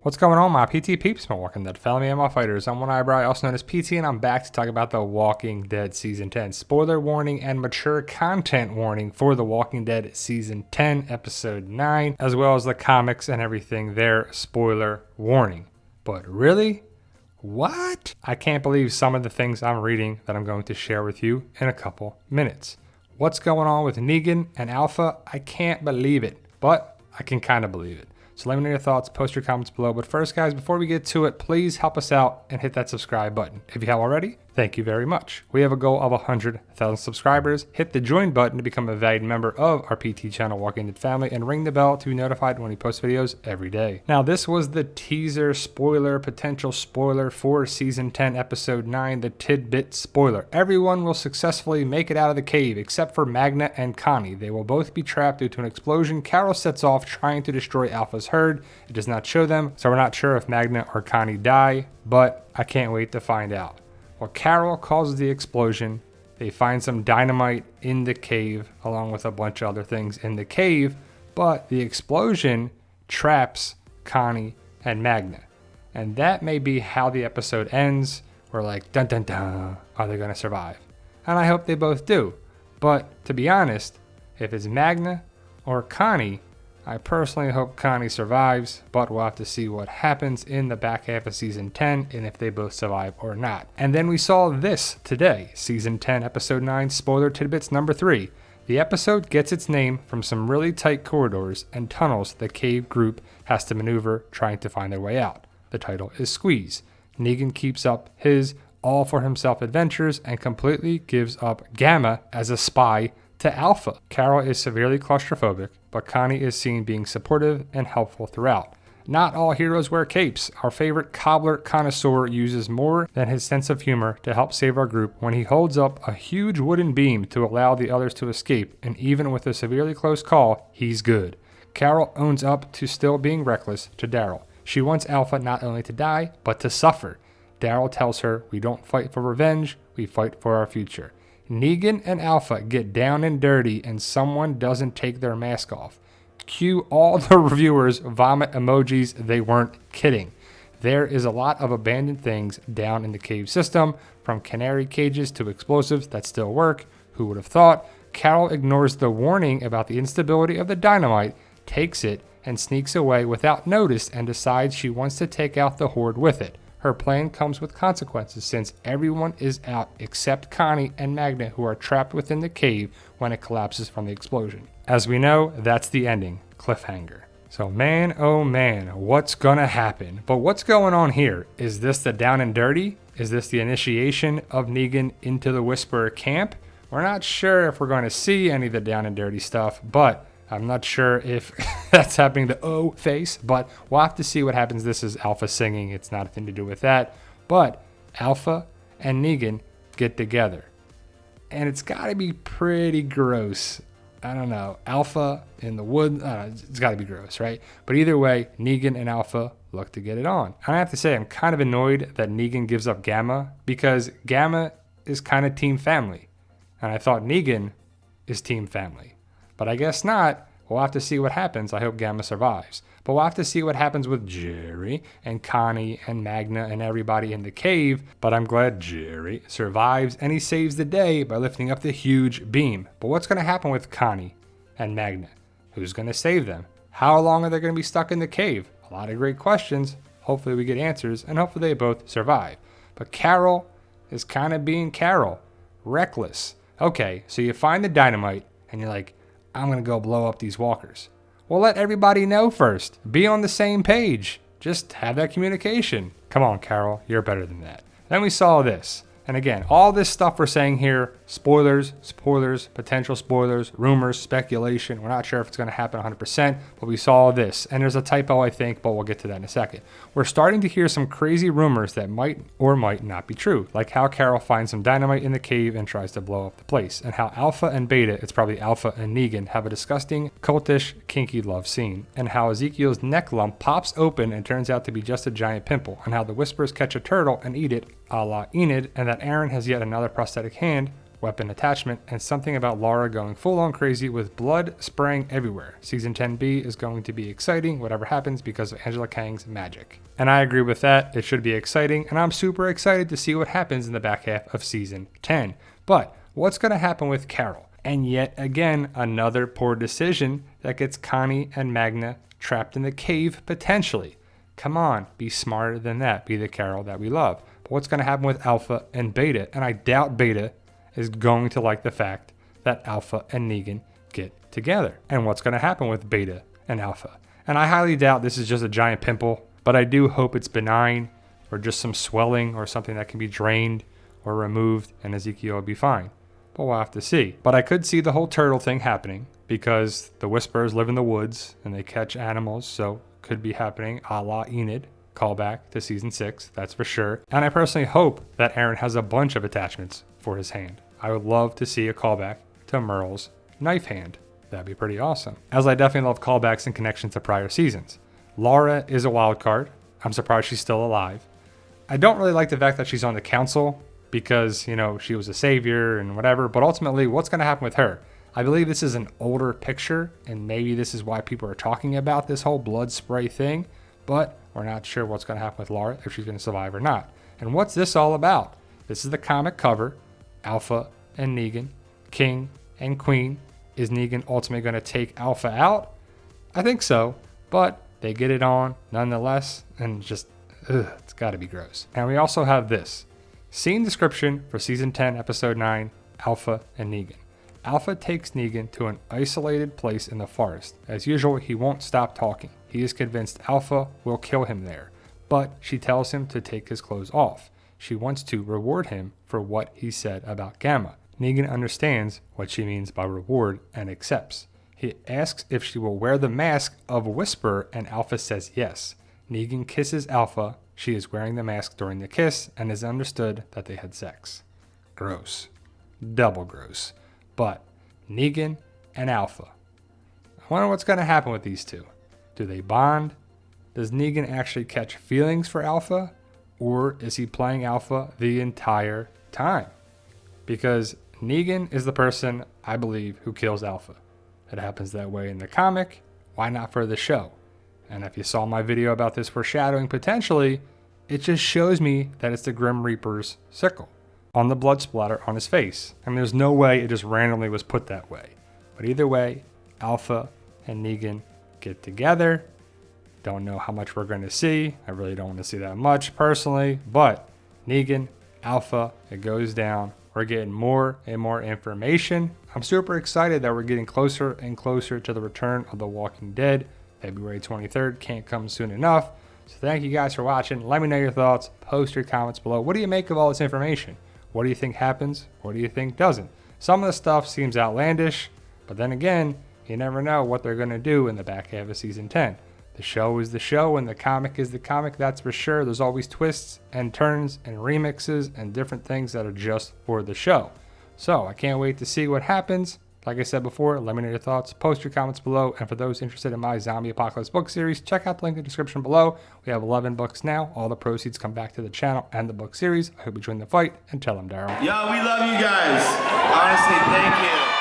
What's going on, my PT peeps? My Walking Dead family and my fighters. I'm One Eyebrow, also known as PT, and I'm back to talk about The Walking Dead Season 10. Spoiler warning and mature content warning for The Walking Dead Season 10, Episode 9, as well as the comics and everything there. Spoiler warning. But really? What? I can't believe some of the things I'm reading that I'm going to share with you in a couple minutes. What's going on with Negan and Alpha? I can't believe it, but I can kind of believe it. So let me know your thoughts, post your comments below. But first, guys, before we get to it, please help us out and hit that subscribe button. If you have already, thank you very much. We have a goal of 100,000 subscribers. Hit the join button to become a valued member of our PT channel, Walking Dead family, and ring the bell to be notified when we post videos every day. Now, this was the teaser spoiler, potential spoiler for Season 10, Episode 9, the tidbit spoiler. Everyone will successfully make it out of the cave except for Magna and Connie. They will both be trapped due to an explosion Carol sets off trying to destroy Alpha's herd. It does not show them, so we're not sure if Magna or Connie die, but I can't wait to find out. Well, Carol causes the explosion. They find some dynamite in the cave along with a bunch of other things in the cave, but the explosion traps Connie and Magna. And that may be how the episode ends. We're like, dun dun dun, are they going to survive? And I hope they both do. But to be honest, if it's Magna or Connie, I personally hope Connie survives, but we'll have to see what happens in the back half of Season 10 and if they both survive or not. And then we saw this today, Season 10, Episode 9, spoiler tidbits number 3. The episode gets its name from some really tight corridors and tunnels the cave group has to maneuver trying to find their way out. The title is Squeeze. Negan keeps up his all-for-himself adventures and completely gives up Gamma as a spy to Alpha. Carol is severely claustrophobic, but Connie is seen being supportive and helpful throughout. Not all heroes wear capes. Our favorite cobbler connoisseur uses more than his sense of humor to help save our group when he holds up a huge wooden beam to allow the others to escape, and even with a severely close call, he's good. Carol owns up to still being reckless to Daryl. She wants Alpha not only to die, but to suffer. Daryl tells her, "We don't fight for revenge, we fight for our future." Negan and Alpha get down and dirty and someone doesn't take their mask off. Cue all the reviewers vomit emojis, they weren't kidding. There is a lot of abandoned things down in the cave system, from canary cages to explosives that still work. Who would have thought? Carol ignores the warning about the instability of the dynamite, takes it, and sneaks away without notice and decides she wants to take out the horde with it. Her plan comes with consequences since everyone is out except Connie and Magna, who are trapped within the cave when it collapses from the explosion. As we know, that's the ending. Cliffhanger. So man, oh man, what's gonna happen? But what's going on here? Is this the down and dirty? Is this the initiation of Negan into the Whisperer camp? We're not sure if we're going to see any of the down and dirty stuff, but I'm not sure if that's happening to O face, but we'll have to see what happens. This is Alpha singing. It's nothing to do with that. But Alpha and Negan get together. And it's got to be pretty gross. I don't know. Alpha in the wood. It's got to be gross, right? But either way, Negan and Alpha look to get it on. And I have to say, I'm kind of annoyed that Negan gives up Gamma because Gamma is kind of team family. And I thought Negan is team family. But I guess not. We'll have to see what happens. I hope Gamma survives. But we'll have to see what happens with Jerry and Connie and Magna and everybody in the cave. But I'm glad Jerry survives and he saves the day by lifting up the huge beam. But what's going to happen with Connie and Magna? Who's going to save them? How long are they going to be stuck in the cave? A lot of great questions. Hopefully we get answers and hopefully they both survive. But Carol is kind of being Carol. Reckless. Okay, so you find the dynamite and you're like, I'm going to go blow up these walkers. Well, let everybody know first. Be on the same page. Just have that communication. Come on, Carol. You're better than that. Then we saw this. And again, all this stuff we're saying here, spoilers, potential spoilers, rumors, speculation. We're not sure if it's going to happen 100%, but we saw this. And there's a typo, I think, but we'll get to that in a second. We're starting to hear some crazy rumors that might or might not be true, like how Carol finds some dynamite in the cave and tries to blow up the place, and how Alpha and Beta, it's probably Alpha and Negan, have a disgusting, cultish, kinky love scene, and how Ezekiel's neck lump pops open and turns out to be just a giant pimple, and how the Whisperers catch a turtle and eat it, a la Enid, and that Aaron has yet another prosthetic hand weapon attachment, and something about Lara going full on crazy with blood spraying everywhere. Season 10B is going to be exciting, whatever happens, because of Angela Kang's magic. And I agree with that. It should be exciting, and I'm super excited to see what happens in the back half of Season 10. But what's going to happen with Carol? And yet again, another poor decision that gets Connie and Magna trapped in the cave, potentially. Come on, be smarter than that. Be the Carol that we love. But what's going to happen with Alpha and Beta? And I doubt Beta is going to like the fact that Alpha and Negan get together. And what's going to happen with Beta and Alpha? And I highly doubt this is just a giant pimple, but I do hope it's benign or just some swelling or something that can be drained or removed and Ezekiel will be fine. But we'll have to see. But I could see the whole turtle thing happening because the Whisperers live in the woods and they catch animals, so could be happening a la Enid. Callback to Season 6, that's for sure. And I personally hope that Aaron has a bunch of attachments for his hand. I would love to see a callback to Merle's knife hand. That'd be pretty awesome. As I definitely love callbacks and connections to prior seasons. Lara is a wild card. I'm surprised she's still alive. I don't really like the fact that she's on the council because, you know, she was a savior and whatever, but ultimately, what's going to happen with her? I believe this is an older picture, and maybe this is why people are talking about this whole blood spray thing, but we're not sure what's going to happen with Lara, if she's going to survive or not. And what's this all about? This is the comic cover, Alpha and Negan, King and Queen. Is Negan ultimately going to take Alpha out? I think so, but they get it on nonetheless, and just, it's got to be gross. And we also have this. Scene description for Season 10, Episode 9, Alpha and Negan. Alpha takes Negan to an isolated place in the forest. As usual, he won't stop talking. He is convinced Alpha will kill him there, but she tells him to take his clothes off. She wants to reward him for what he said about Gamma. Negan understands what she means by reward and accepts. He asks if she will wear the mask of Whisper, and Alpha says yes. Negan kisses Alpha. She is wearing the mask during the kiss and is understood that they had sex. Gross. Double gross. But Negan and Alpha. I wonder what's going to happen with these two. Do they bond? Does Negan actually catch feelings for Alpha? Or is he playing Alpha the entire time? Because Negan is the person, I believe, who kills Alpha. It happens that way in the comic. Why not for the show? And if you saw my video about this foreshadowing potentially, it just shows me that it's the Grim Reaper's sickle on the blood splatter on his face. I mean, there's no way it just randomly was put that way. But either way, Alpha and Negan get together. Don't know how much we're going to see. I really don't want to see that much personally. But Negan, Alpha, it goes down. We're getting more and more information. I'm super excited that we're getting closer and closer to the return of The Walking Dead. February 23rd can't come soon enough. So thank you guys for watching. Let me know your thoughts. Post your comments below. What do you make of all this information? What do you think happens? What do you think doesn't? Some of the stuff seems outlandish, but then again, you never know what they're going to do in the back half of Season 10. The show is the show and the comic is the comic, that's for sure. There's always twists and turns and remixes and different things that are just for the show. So I can't wait to see what happens. Like I said before, let me know your thoughts. Post your comments below. And for those interested in my Zombie Apocalypse book series, check out the link in the description below. We have 11 books now. All the proceeds come back to the channel and the book series. I hope you join the fight and tell them, Daryl. Yo, we love you guys. Honestly, thank you.